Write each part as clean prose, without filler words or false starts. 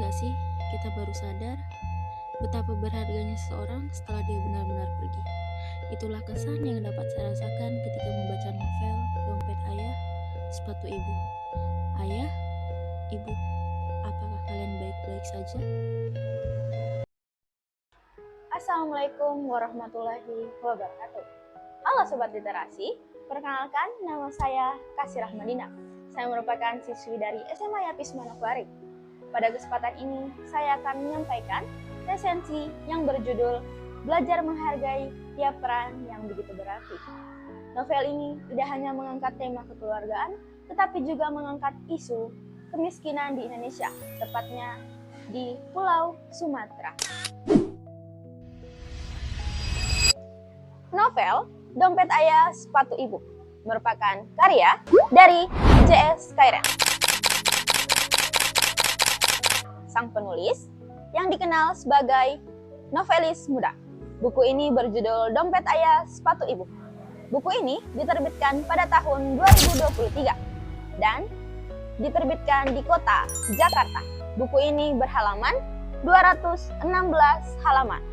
gak sih kita baru sadar betapa berharganya seseorang setelah dia benar-benar pergi. Itulah kesan yang dapat saya rasakan ketika membaca novel Dompet Ayah, Sepatu Ibu. Ayah, Ibu, apakah kalian baik-baik saja? Assalamualaikum warahmatullahi wabarakatuh. Halo Sobat Literasi, perkenalkan nama saya Kasih Rahmadina. Saya merupakan siswi dari SMA Yapis Manokwari. Pada kesempatan ini, saya akan menyampaikan resensi yang berjudul Belajar Menghargai Tiap Peran yang Begitu Berarti. Novel ini tidak hanya mengangkat tema kekeluargaan, tetapi juga mengangkat isu kemiskinan di Indonesia, tepatnya di Pulau Sumatera. Novel Dompet Ayah, Sepatu Ibu merupakan karya dari J.S. Kairen. Sang penulis yang dikenal sebagai novelis muda. Buku ini berjudul Dompet Ayah, Sepatu Ibu. Buku ini diterbitkan pada tahun 2023 dan diterbitkan di kota Jakarta. Buku ini berhalaman 216 halaman.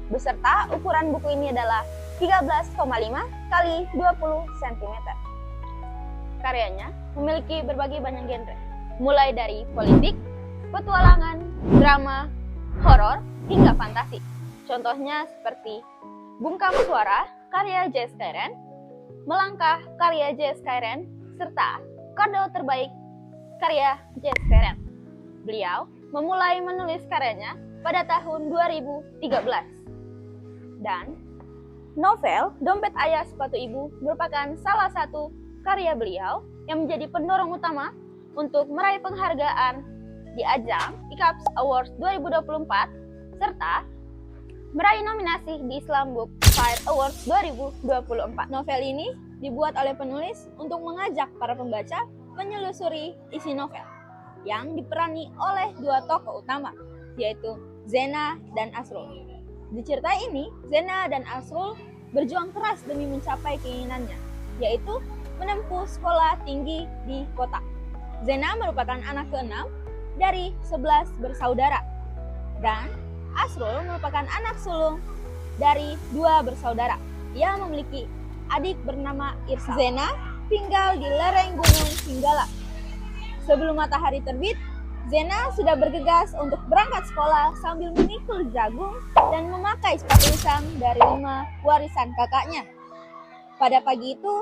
Beserta ukuran buku ini adalah 13,5 kali 20 cm. Karyanya memiliki berbagai banyak genre, mulai dari politik, petualangan, drama, horor, hingga fantasi. Contohnya seperti Bungkam Suara, karya J.S. Kairen, Melangkah, karya J.S. Kairen, serta Kado Terbaik, karya J.S. Kairen. Beliau memulai menulis karyanya pada tahun 2013. Dan novel Dompet Ayah, Sepatu Ibu merupakan salah satu karya beliau yang menjadi pendorong utama untuk meraih penghargaan di ajang ICAPS Awards 2024 serta meraih nominasi di Islam Book Fight Awards 2024. Novel ini dibuat oleh penulis untuk mengajak para pembaca menyelusuri isi novel yang diperani oleh dua tokoh utama, yaitu Zena dan Asrul. Di cerita ini, Zena dan Asrul berjuang keras demi mencapai keinginannya, yaitu menempuh sekolah tinggi di kota. Zena merupakan anak keenam dari 11 bersaudara, dan Asrul merupakan anak sulung dari 2 bersaudara. Ia memiliki adik bernama Irsa. Zena tinggal di lereng Gunung Singgala. Sebelum matahari terbit, Zena sudah bergegas untuk berangkat sekolah sambil memikul jagung dan memakai sepatu usang dari 5 warisan kakaknya. Pada pagi itu,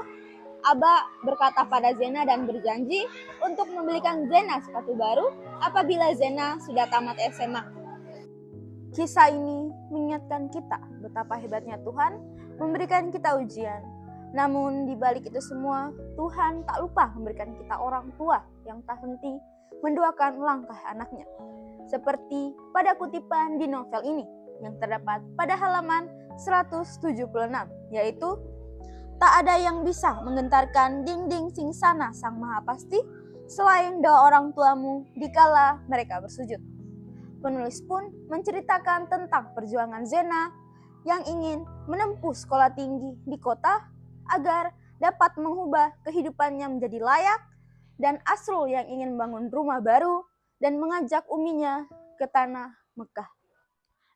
Aba berkata pada Zena dan berjanji untuk membelikan Zena sepatu baru apabila Zena sudah tamat SMA. Kisah ini mengingatkan kita betapa hebatnya Tuhan memberikan kita ujian. Namun di balik itu semua, Tuhan tak lupa memberikan kita orang tua yang tak henti mendoakan langkah anaknya. Seperti pada kutipan di novel ini yang terdapat pada halaman 176, yaitu tak ada yang bisa menggentarkan dinding singsana Sang Maha Pasti selain doa orang tuamu dikala mereka bersujud. Penulis pun menceritakan tentang perjuangan Zena yang ingin menempuh sekolah tinggi di kota agar dapat mengubah kehidupannya menjadi layak, dan Asrul yang ingin membangun rumah baru dan mengajak uminya ke tanah Mekah.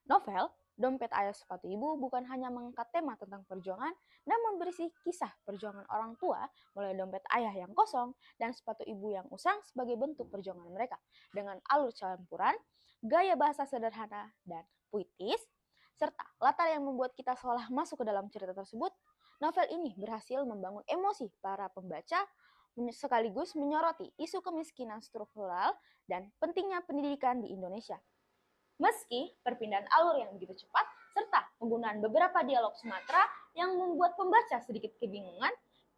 Novel Dompet Ayah, Sepatu Ibu bukan hanya mengangkat tema tentang perjuangan, namun berisi kisah perjuangan orang tua mulai dompet ayah yang kosong dan sepatu ibu yang usang sebagai bentuk perjuangan mereka. Dengan alur campuran, gaya bahasa sederhana dan puitis, serta latar yang membuat kita seolah masuk ke dalam cerita tersebut, novel ini berhasil membangun emosi para pembaca sekaligus menyoroti isu kemiskinan struktural dan pentingnya pendidikan di Indonesia. Meski perpindahan alur yang begitu cepat, serta penggunaan beberapa dialog Sumatera yang membuat pembaca sedikit kebingungan,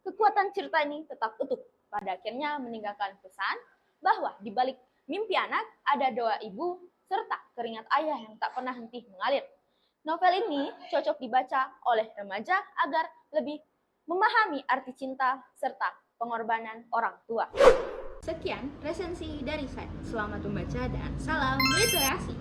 kekuatan cerita ini tetap utuh. Pada akhirnya meninggalkan pesan bahwa di balik mimpi anak ada doa ibu, serta keringat ayah yang tak pernah henti mengalir. Novel ini cocok dibaca oleh remaja agar lebih memahami arti cinta serta pengorbanan orang tua. Sekian resensi dari saya. Selamat membaca dan salam literasi.